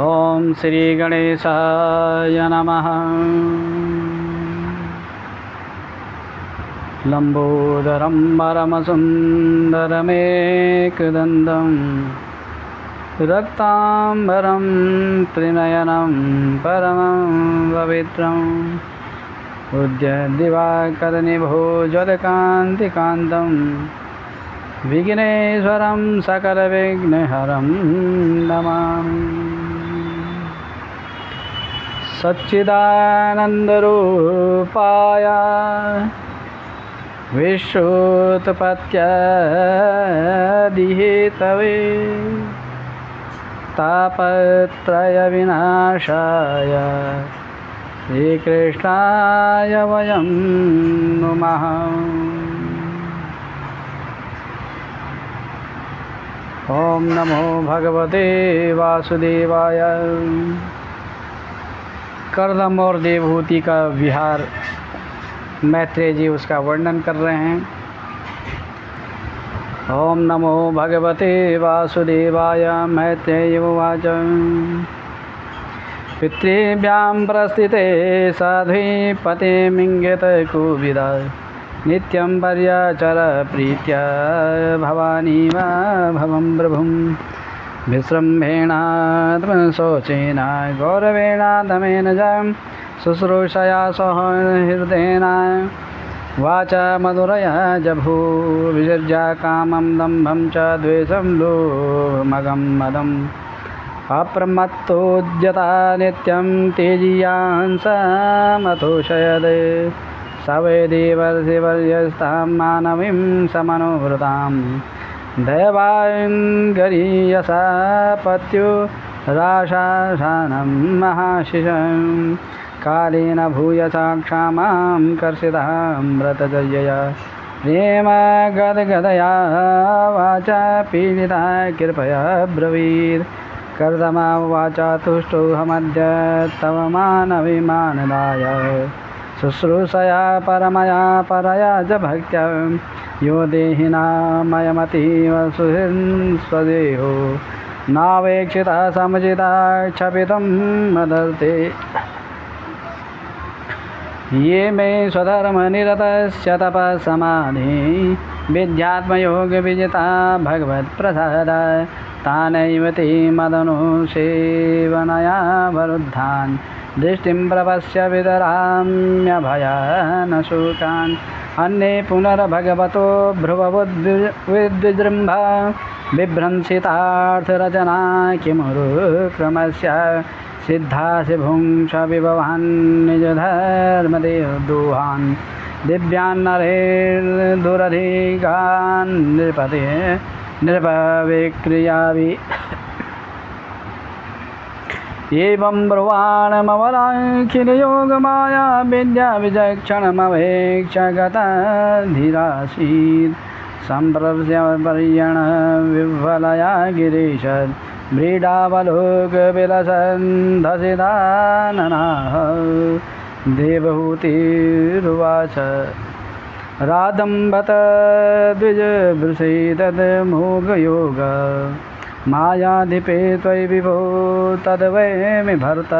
ओम श्री गणेशाय नमः। लंबोदरं परमसुन्दरमेकदन्तं रक्ताम्बरं त्रिनयनं परमं पवित्रम् उद्यद्दिवाकरनिभोज्वलकान्तिकान्तं विघ्नेश्वरं सकलविघ्नहरं नमामि। सच्चिदानन्दरूपाय विश्वोत्पत्त्यादिहेतवे तापत्रयविनाशाय श्रीकृष्णाय वयं नुमः। ओम नमो भगवते वासुदेवाय। कर्दम और देवहूति का विहार मैत्रेय जी उसका वर्णन कर रहे हैं। ओम नमो भगवते वासुदेवाय। मैत्रेय उवाच पितृभ्यां प्रस्थिते साध्वी पते मिङ्गत कुविदा नित्यं पर्याचर प्रीत्या भवानी वा भवं प्रभुं विस्रम्भेणात्मशोचेन गौरवेणादमेन च शुश्रूषया सह हृदयेन वाचा मधुरया जभू विसर्ज्य कामं दम्भं च द्वेषं लोभमगं मदम् अप्रमत्तोद्यता नित्यं तेजीयांसमतोषयद् स वै देवर्षिवर्यस्तां मानवीं समनुवृतां दैवाङ्गरीयसा पत्युराशासानं महाशिशं कालेन भूयसा क्षामां कर्षितां व्रतचर्यया प्रेम गदगदया वाचा पीडिता कृपया ब्रवीत् कर्दमा वाचा तुष्टोऽहमद्य तव मानविमानदाय शुश्रूषया परमया परया च भक्त्या यो देहिनामयमतीव सुहृन्स्वदेहो नावेक्षिता समुचिता क्षपितं मदर्ते ये मे स्वधर्मनिरतस्य तपःसमाधि विद्यात्मयोगविजिता भगवत्प्रसादा तानैव ते मदनुसेवनया वरुद्धान् दृष्टिं प्रपश्य विदराम्यभयानशोकान् अन्ये पुनर्भगवतो भ्रुववुद्विजृम्भा बिभ्रंसितार्थरचना किमुरुक्रमस्य सिद्धासि भुङ्क्ष विभवान् निजधर्मदेवदोहान् दिव्यान्नरेर्दुरधिगान् नृपते नृपविक्रियावि एवं ब्रुवाणमवलाखिलयोगमाया विद्या विचक्षणमवेक्ष गतधीरासीत् सम्प्रस्य पर्यण विह्वलया गिरीश व्रीडावलोकविलसन्धसिदाननाः देवहूतिरुवाच रादम्बत द्विजभृषेतद्मोघयोग मायाधिपे त्वयि विभो तद्वैमि भर्त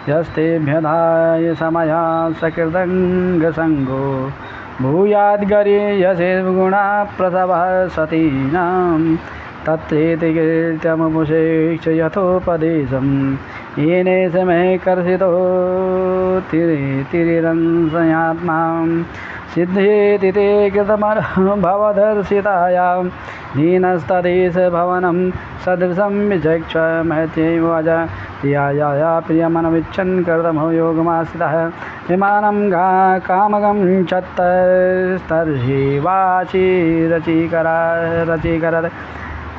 यस्तेभ्यधाय समया सकृदङ्गसङ्गो भूयाद्गरीयसे गुणाप्रसवः सतीनां तत्रेति कीर्त्यमुपशिक्ष यथोपदेशं येने समय कर्षितो तिरिरंसयात्मा सिद्धेति ते कृतमनुभवदर्शितायां दीनस्तदेश भवनं सदृशं विचक्ष महत्यैवाज प्रियाया प्रियमनविच्छन् कर्दमो योगमाश्रितः विमानं कामगं चत्तस्तर्हि वाचि रचिकरत्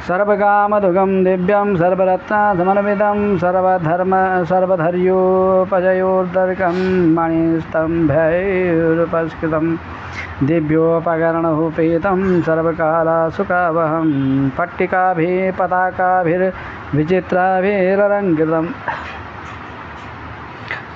सर्वकामदुगं दिव्यं सर्वरत्नसमन्वितं सर्वधर्योपजयोर्दर्कं मणिस्तम्भैरुपस्कृतं दिव्योपकरणोपेतं सर्वकालासुखावहं पट्टिकाभिः पताकाभिर्विचित्राभिरलङ्कृतं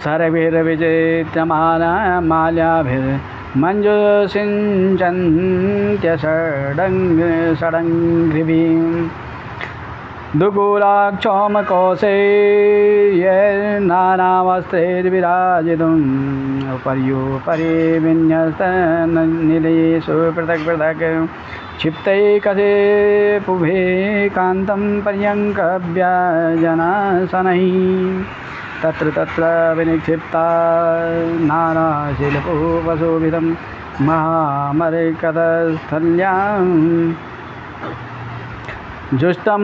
सर्वैर्विचित्रमाल्याभिर्मञ्जुषिञ्चन्त्यषडङ्घ्रिभिः दुकूलाक्षौमकौशेयैर्नानावस्त्रैर्विराजितुम् पर्योपरि विन्यस्तनिलयेषु पृथक् पृथक् क्षिप्तैकसे पुभे कान्तं पर्यङ्कव्यजनासनैः तत्र तत्र विनिक्षिप्ता नानाशिल्पोपशोभितं महामरकतस्थल्यां जुष्टं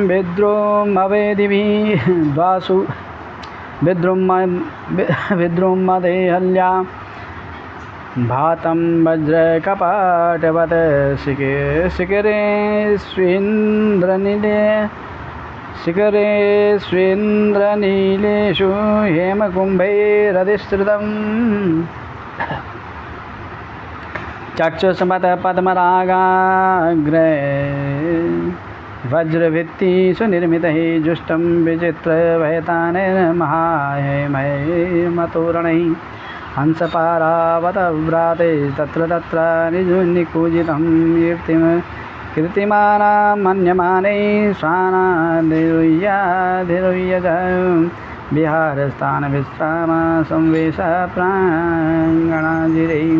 विद्रुमवे दिभिः द्वासु विद्रुमदेहल्या भातं वज्रकपाटवत् शिखरे स्वेन्द्रनीलेषु हेमकुम्भैरधिष्ठितम् चक्षुष्मतपद्मरागाग्रे वज्रभित्तिषु निर्मितैः जुष्टं विचित्रवैतानैर्महाहेमैर्मतोरणैः हंसपारावतव्राते तत्र तत्र निकुजितं कीर्तिमानां मन्यमानैः स्वानाधिरुह्य च विहारस्थानविश्राम संवेश प्राङ्गणाजिरैः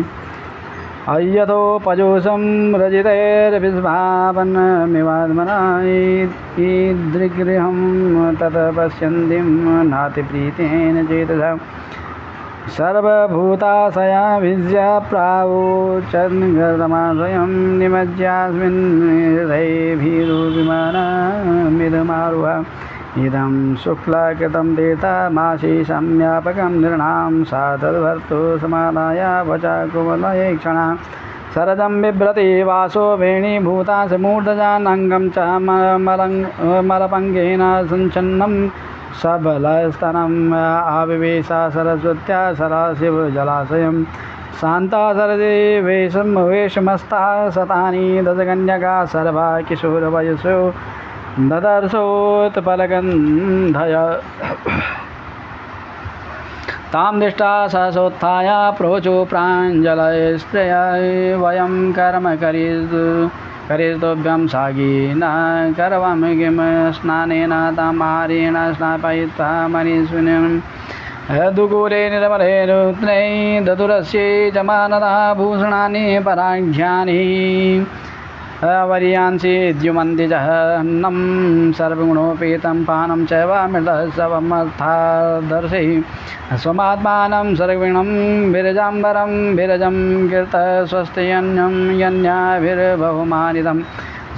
अय्यथोपजोषं रजितैर्विस्भावन्नमिवात्मना ईदृगृहं तत् पश्यन्तीं नातिप्रीतेन चेतसा सर्वभूताशया विज्य प्रावोचन्गतमाश्रयं निमज्यास्मिन् हृदयभीरुविमानमिदमारुह इदं शुक्लकृतं तीर्थमाशीषं व्यापकं नृणां सा तद्भर्तु समादाय वचकुवलये क्षणा सरदं बिभ्रति वासो वेणीभूतास मूर्धजानङ्गं च मलपङ्गेन सञ्छन्नं सबलस्तनम् आविवेशा सरस्वत्या सदाशिवजलाशयं शान्ता सरदे वेशमस्ता शतानि दशकन्यका सर्वा किशोरवयसो ददर्शोत्पलगन्धय तां दृष्टा सहसोत्थाय प्रोचो प्राञ्जलयस्त्रय वयं कर्म करितोभ्यं सागीन करवं किं स्नानेन तामारेण स्नापयित्वा मनीषिणं दुकूले निर्मले रुद्रै दधुरस्यै जमानतः भूषणानि पराघ्यानि वर्यांसि द्युमन्दिजहन्नं सर्वगुणोपेतं पानं चैवामृतस्वमर्थादर्शै स्वमात्मानं सर्वगुणं विरजाम्बरं विरजं कीर्तस्वस्त्यन्यं यन्याभिर्बहुमानितं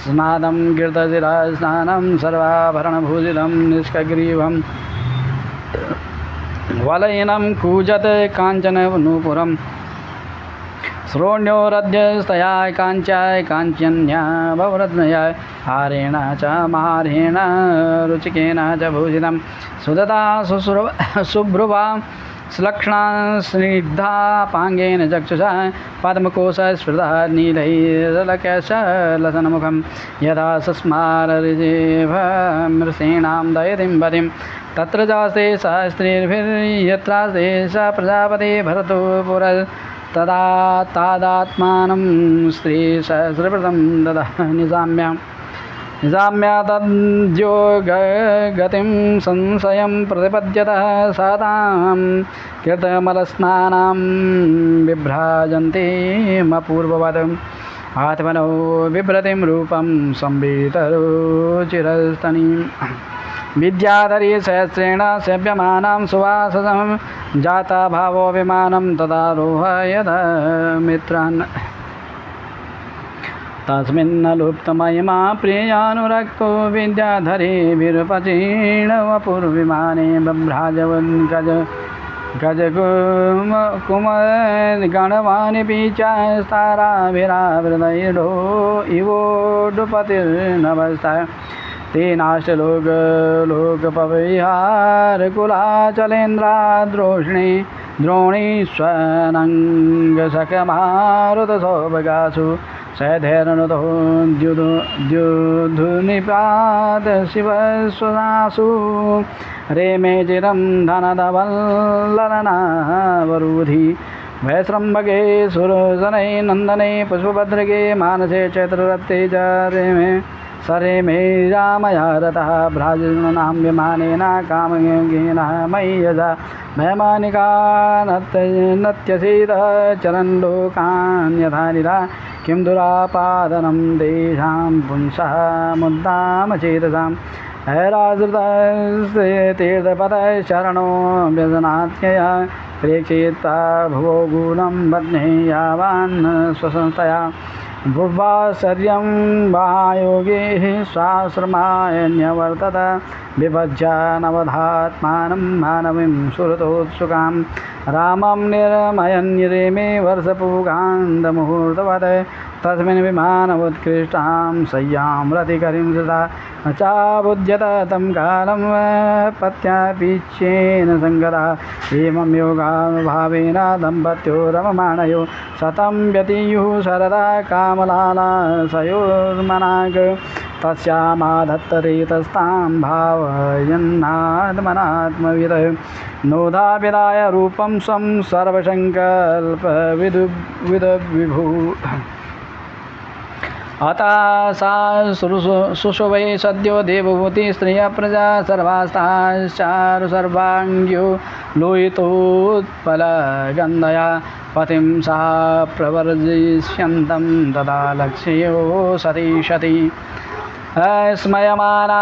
स्नादं कीर्तशिरस्नानं सर्वाभरणभूषितं निष्कग्रीवं वलयिनं कूजत काञ्चननूपुरम् श्रोण्योरध्यस्तया काञ्चाय काञ्चन्या भवरत्नयाय हारेण च महारेण रुचिकेन च भूषितं सुदता सुभ्रुवा श्लक्ष्णा स्निग्धा पाङ्गेन चक्षुषा पद्मकोशस्फुरता नीलैरलकशलसन्मुखं यथा सस्माररिजेभमृषीणां दयतिं पतिं तत्र जास्ते सहस्रैर्भिर्यत्रास्ते स प्रजापते भरतो पुरः तदा तादात्मानं स्त्रीसहस्रव्रतं ददः निजाम्या तद्योगगतिं संशयं प्रतिपद्यतः सा तां कीर्तमलस्नानां बिभ्राजन्तीमपूर्ववत् आत्मनो बिभ्रतिं रूपं संवितरुचिरस्तनीं विद्याधरी सहस्रेण सेव्यमानां सुवाससं जाता भावो विमानं तदारोहयद मित्रान् तस्मिन्नलुप्तमहिमा प्रियानुरक्तो विद्याधरी विरूपचीर्णवपुर्विमाने बभ्राजवन् गजकुमगणवानिपि च स्ताराभिरावृतैर्डो इवोडुपतिर्नभस्ता तेनाष्टलोकपविहारकुलाचलेन्द्राद्रोहिणी द्रोणीष्वनङ्गसखमारुतसौभगासु सधैर्नुतो द्युधुनिपात शिवस्वनासु रेमे चिरं धनदवल्ललनावरुधि वैश्रम्भके सुरसने नंदने पुष्पभद्रके मानसे चैत्ररते च मे सरे मे रामया रतः भ्राजनां विमानेन कामयेन मयि यजा भयमानिका नत्यसीत चरन् लोकान् यथा निरा किं दुरापादनं तेषां पुंसः मुद्दामचेतसाम् हैराजृतस्य तीर्थपतः शरणो व्यजनात्यया प्रेक्षिता भुवो गुणं बध्ने यावान् स्वसंस्थया भुवाश्चर्यं महायोगेः स्वाश्रमाय न्यवर्तत विभज्य नवधात्मानं मानवीं सुरतोत्सुकां रामं निर्मयन्यरेमे वर्षपूगान्धमुहूर्तवत् तस्मिन् विमानमुत्कृष्टां शय्यां रतिकरीं सदा न चाबुध्यत तं कालं पत्यापीच्येन सङ्गता एवं योगानुभावेन दम्पत्यो रममाणयो शतं व्यतीयुः शरदा कामलालासयोर्मनाग तस्यामाधत्तरेतस्तां भावयन्नात्मनात्मविद नोधाविदाय रूपं स्वं सर्वसङ्कल्पविदुविभू अतः सा सुशुभै सद्यो देवभूति स्त्रियः प्रजा सर्वास्ताश्चारु सर्वाङ्ग्यो लोहितोत्पलगन्धया पतिं सा प्रवर्जयिष्यन्तं तदा लक्ष्यो सती स्मयमाना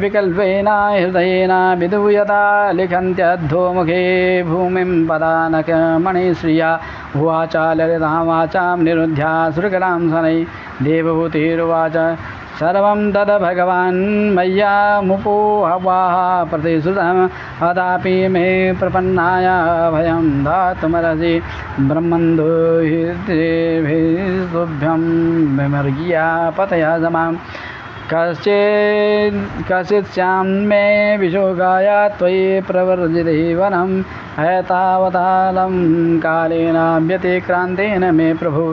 विकल्पेन हृदयेन विदूयता लिखन्त्यद्धोमुखे भूमिं पदानकमणिश्रिया उवाच ललितां वाचां निरुध्या श्रुकलां शनैः देवभूतिरुवाच सर्वं तद् भगवान् मय्या मुपोहवाह प्रतिश्रुतम् अदापि मे प्रपन्नाय भयं दातुमर्हसि ब्रह्मन्दोहितेभिस्तुभ्यं विमर्ग्या पतया समाम् कश्चित्स्यां मे विशोकाय त्वयि प्रवर्जिते वनं एतावतालं कालेन व्यतिक्रान्तेन मे प्रभु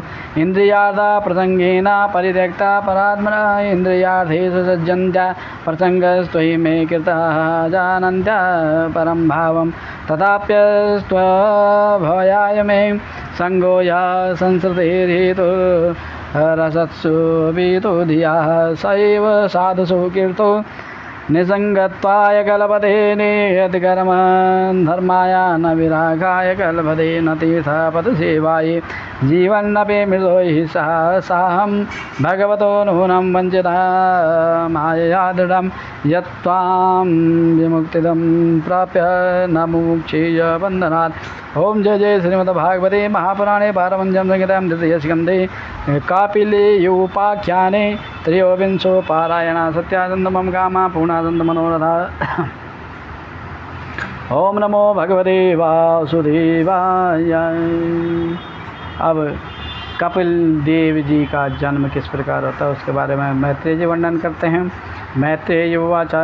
इन्द्रियार्था प्रसङ्गेन परित्यक्ता परात्मना इन्द्रियार्थेषु सज्जन्त्या प्रसङ्गस्त्वयि मे कृतः जानन्त्या परं भावं तथाप्यस्त्वभयाय मे सङ्गो या संसृतेर्हेतु रसत्सु वीतो धियाः स एव साधुषु कीर्तो निसङ्गत्वाय कल्पते नियतिकर्म धर्माय न विरागाय कल्पते न तीर्थपदसेवायै जीवन्नपि मृतो हि साहं भगवतो नूनं वञ्चिता मायया दृढं यत्त्वां विमुक्तिदं प्राप्य न मुमुक्षेय बन्धनात्। ओम जय जय श्रीमद्भागवते महापुराणे पारमहंस्यां संहितायां द्वितीयस्कन्धे कापिलेयोपाख्याने त्रयोविंशो पारायण सत्यानन्दमं कामा पूर्णानन्दमनोरथा। ओम नमो भगवते वासुदेवाय। अब कपिल देव जी का जन्म किस प्रकार होता है उसके बारे में मैत्रेय जी वर्णन करते हैं। मैत्रेय उवाच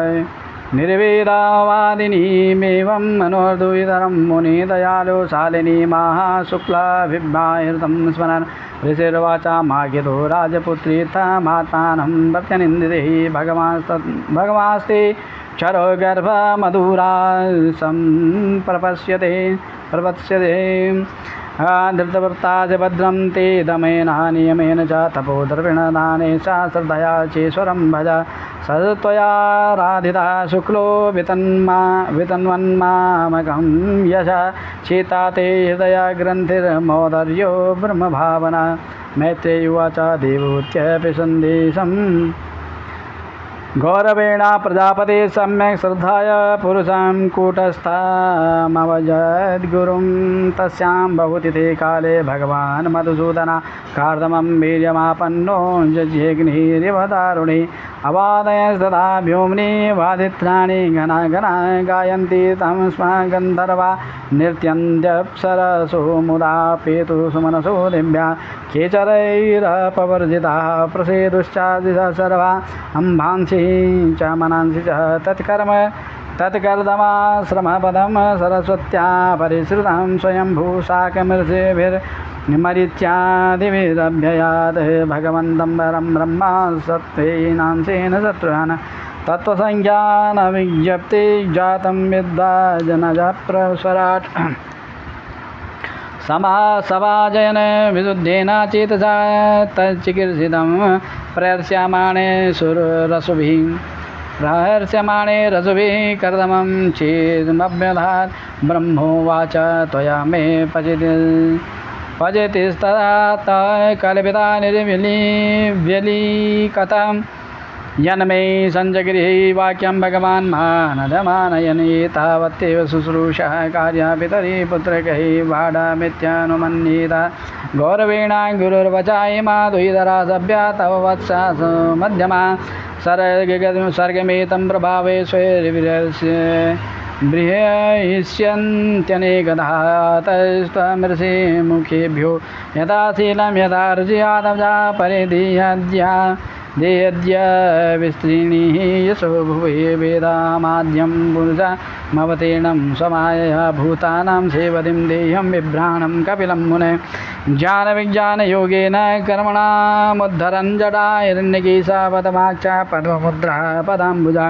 निर्वेदावादिनीमेवं मनोर्दुहितरं मुनि दयालो शालिनी महाशुक्लाभिभ्याहृतं स्मरन् ऋषिर्वाचा माघितो राजपुत्री तमात्मानं प्रत्यनिन्दिते भगवास्ते क्षरो गर्भमधुरासं प्रपश्यते धृतवृत्ता च भद्रं ते दमेन नियमेन च तपोद्रविणदाने च श्रद्धया चेश्वरं भज सत्वया राधिता शुक्लो वितन्वन्मामकं यश चेता ते हृदय ग्रन्थिर्मोदर्यो ब्रह्मभावना। मैत्रेय उवाच देवहूत्यपि सन्देशम् गौरवेण प्रजापते सम्यक् श्रद्धाय पुरुषं कूटस्थमवजद्गुरुं तस्यां बहुतिथे काले भगवान् मधुसूदना कार्दमं वीर्यमापन्नो जज्ञेऽग्निरिव दारुणे अवादयस्तथा व्योम्नि वादित्राणि घना घना गायन्ति तं स्म गन्धर्वा नृत्यन्त्यप्सरसो मुदा पेतु सुमनसो दिव्या केचरैरपवर्जिताः प्रसेदुश्चादिशः सर्वा अम्भांसि च मनांसि च तत्कर्दमाश्रमपदं सरस्वत्या परिश्रुतं स्वयंभूशाकमृषेभिर्मरीच्यादिभिरभ्ययात् भगवन्तं परं ब्रह्म सत्त्वेनांसेन शत्रुघ्न तत्त्वसंज्ञानविज्ञप्ति जातं विद्या जनजप्रस्वराट्। समाजयन विशुद्धेन चेतसा तच्चिकीर्षितं प्रहर्ष्यमाणे सुररसुभिः प्रहर्ष्यमाणे रसुभिः कर्दमं चेदमभ्यधात् ब्रह्मोवाच त्वया मे पचतिस्तदा कल्पिता निर्व्यलीकतां यन्मे सञ्जगृहे वाक्यं भगवान् मानदमानयन् एतावत्येव शुश्रूषः कार्या पितरि पुत्रकैः बाढमित्यानुमन्येत गौरवेण गुरुर्वचाय माधुधरा सभ्या तव वत्सा मध्यमा सर्गमेतं प्रभावे स्वैर्विरस्य बृहयिष्यन्त्यनेकधा तस्त्वमृषि मुखेभ्यो यथा शीलं यथा रुचियादव्या परिधीयद्या देयद्य विस्त्रीणिः यशो भुवे वेदामाद्यं पुरुषमवतीर्णं स्वमायया भूतानां सेवतिं देह्यं बिभ्राणं कपिलं मुने ज्ञानविज्ञानयोगेन कर्मणामुद्धरन् जडाहिरण्यकेशापदमाक्षा पद्ममुद्रा पदाम्बुजा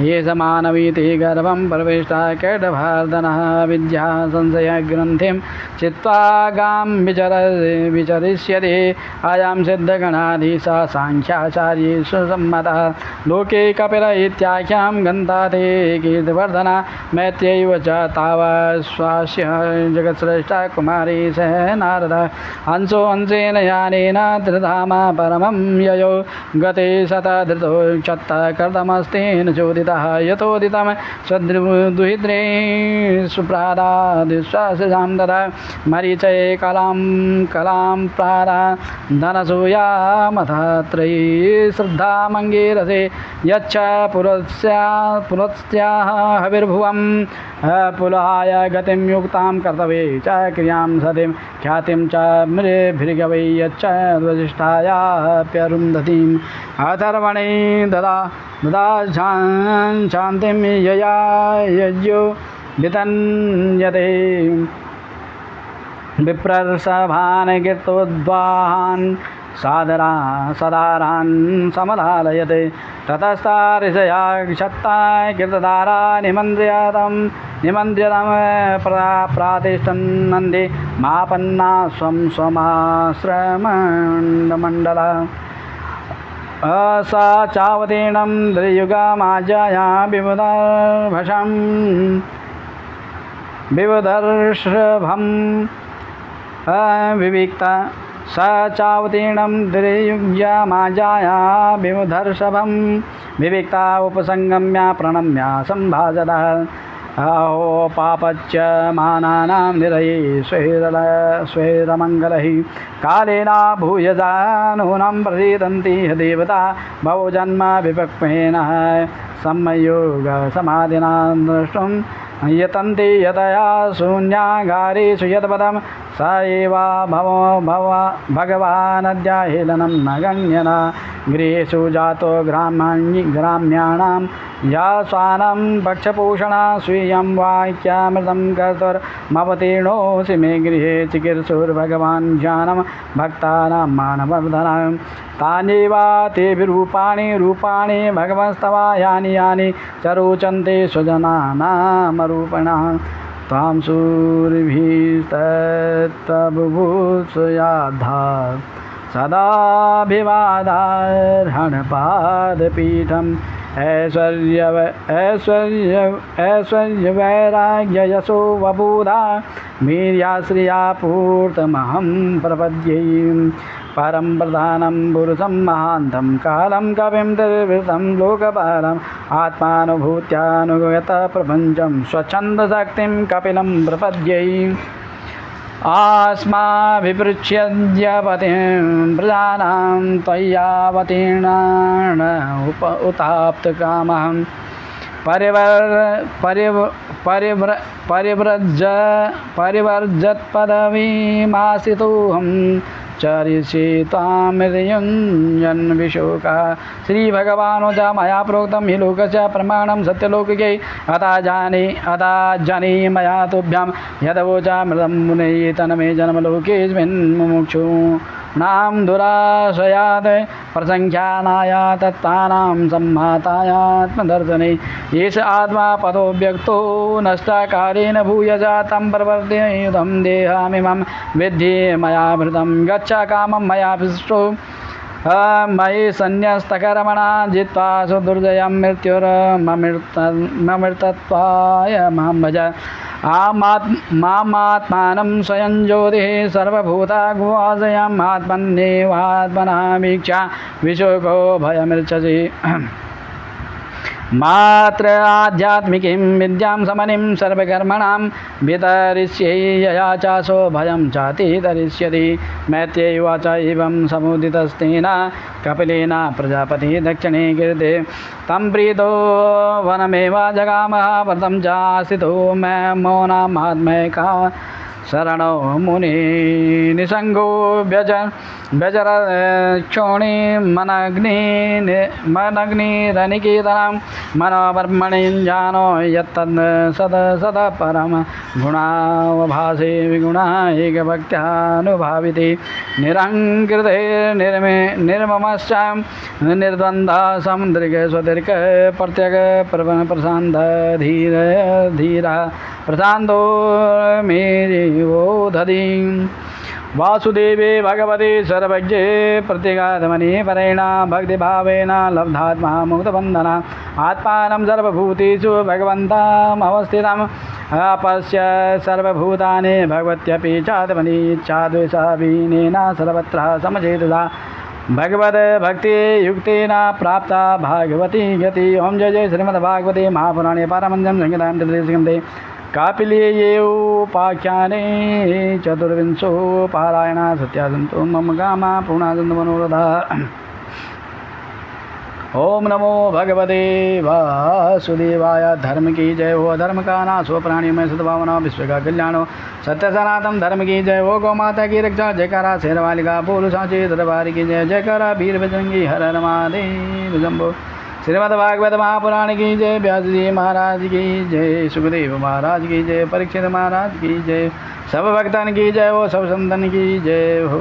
ये समानवीति गर्भं प्रविष्टा कैटभार्दनः विद्या संशयग्रन्थिं चित्वा गां विचरिष्यते अयं सिद्धगणाधीशा साङ्ख्याचार्येषु सम्मतः लोके कपिल इत्याख्यां गन्ताते कीर्तिवर्धना मैत्रेयैव च तावस्वास्य जगत्श्रेष्ठा कुमारी सह नारद हंसो हंसेन यानेन त्रिधामा परमं ययो गते शतधृतो क्षत्तः कर्दमस्तेन चोदितः यतोदितं स्वद्रुहिद्रे सुप्रादादिश्वासां ददा मरीचये कलां प्रारा धनसूयामथत्रयी श्रद्धामङ्गीरसे यच्च पुरस्याः हविर्भुवं पुलाय गतिं युक्तां कर्तव्ये च क्रियां सतिं ख्यातिं च मृभिर्गवै यच्च वसिष्ठायाप्यरुन्धतीम् अथर्वणे ददा शान्तिं यया यज्ञो वितन्यते विप्रसभान् कीर्तोद्वाहान् सदारान् समलालयते ततस्ता ऋषया क्षत्ता कीर्तधारा निमन्त्र्यतं प्रातिष्ठन्नन्दे मापन्ना स्वं स्वमाश्रमण्डमण्डला स चावतीर्णं द्रियुगमाज्ञया विवदर्शभं विविक्ता स चावतीर्णं द्रियुग्यमाज्ञया विमुधर्षभं विविक्ता उपसंगम्य प्रणम्य सम्भाजतः अहो पापच्च मानानां निरये स्वैरमङ्गलैः कालेन भूयजा नूनं प्रसीदन्ति देवता बहुजन्म विपक्वेन सम्मयोग-समाधिना द्रष्टुं यतन्ति यतया शून्यागारेषु यत्पदं स एव भगवानद्य हेलनं न गण्यना गृहेषु जातो ग्राम्याणां या स्वानं भक्षपोषणा स्वीयं वाक्यामृतं कर्तुर्मवतीर्णोऽसि मे गृहे चिकीर्षुर्भगवान् ज्ञानं भक्तानां मानवर्धनं तान्येव तेभिरूपाणि भगवंस्तवा यानि च रोचन्ते स्वजनानामरूपिणः त्वां सूरिभिस्तत्त्वबुभुत्सयाद्धा सदाभिवादार्हणपादपीठम् ऐश्वर्यवैराग्ययशो वबुधा वीर्याश्रिया पूर्तमहं प्रपद्ये परं प्रधानं पुरुषं महान्तं कालं कविं त्रिवृतं लोकपालम् आत्मानुभूत्यानुगत प्रपञ्चं स्वच्छन्दशक्तिं कपिलं प्रपद्ये आस्माभिपृच्छ्यद्यपतिं प्रजानां त्वय्यावतीर्णान् उताप्तकामहं परिवर्जत्पदवीमासितोऽहं चरिष्ये त्वां हृदयुञ्जन् विशोका श्रीभगवानुज मया प्रोक्तं हि लोकस्य प्रमाणं सत्यलोकिके अथा जाने मया तुभ्यं यदवोचामृतं मुने तन्मे जन्मलोकेऽस्मिन् मुमुक्षु नाम दुराशयात् प्रसंख्यानायात् तत्तानां सम्मातायात्मदर्शने येष आत्मा पदो व्यक्तो नष्टाकारेण भूयजा तं प्रवर्तयेदं देहामिमं विद्धि मया भृतं गच्छ कामं मया विशिष्टो मयि संन्यस्तकर्मणा जित्वा सुदुर्जयं मृत्युर्ममृतत्वाय मां भज मामात्मानं स्वयं ज्योतिः सर्वभूतागुवासयम् आत्मन्येवात्मना वीक्षा विशोको भयमृच्छसि मात्र आध्यात्मिकीं विद्यां समनिं सर्वकर्मणां वितरिष्ये यया चासो भयं चाति तरिष्यति मैत्रेयी उवाच एवं समुदितस्तेन कपिलेन प्रजापति दक्षिणे कीर्ते तं प्रीतो वनमेव जगामः व्रतं चास्थितो मौनामात्मैका शरणो मुनि निसंगो व्यजरक्षोणी मनग्निरनिकेतनं मनोबर्मणिञ्जानो यत्तद् सद परम गुणावभासे विगुणा एकभक्त्यानुभाविते निरङ्कृते निर्ममश्च निर्द्वन्द्वः समुद्रिक स्वदीर्घ प्रत्यग प्रशान्त धीरः प्रशान्तो मेरिवोधति वासुदेवे भगवते सर्वज्ञे प्रत्यगात्मनि परेण भक्तिभावेन लब्धात्मा मुक्तबन्धना आत्मानं सर्वभूतेषु भगवन्तमवस्थितम् अपश्य सर्वभूतानि भगवत्यपि चात्मनि चाद्वेषाभिनेन सर्वत्र समचेतसा भगवद्भक्ति युक्तेन प्राप्ता भागवती गति। ओम जय जय श्रीमद्भागवते महापुराणे पारमहंस्यां संहितायां तृतीयस्कन्धे कापिलीये उपाख्याने चतुर्विंशो पारायणा सत्यासन्तो मम कामा पूर्णासन्तो मनोरथा। ओम नमो भगवते वासुदेवाय। धर्म की जय हो, धर्म का नाश हो, प्राणी में सद्भावना, विश्व का कल्याण हो, सत्य सनातन धर्म की जय हो, गौ माता की रक्षा, जयकारा शेरवाली का बोल साचे दरबार की जय, जयकारा वीर बजरंगी हर हर महादेव शंभो। श्रीमद् भागवत महापुराण की जय, व्यास जी महाराज की जय, सुखदेव महाराज की जय, परीक्षित महाराज की जय, सब भक्तन की जय हो, सब संतन की जय हो।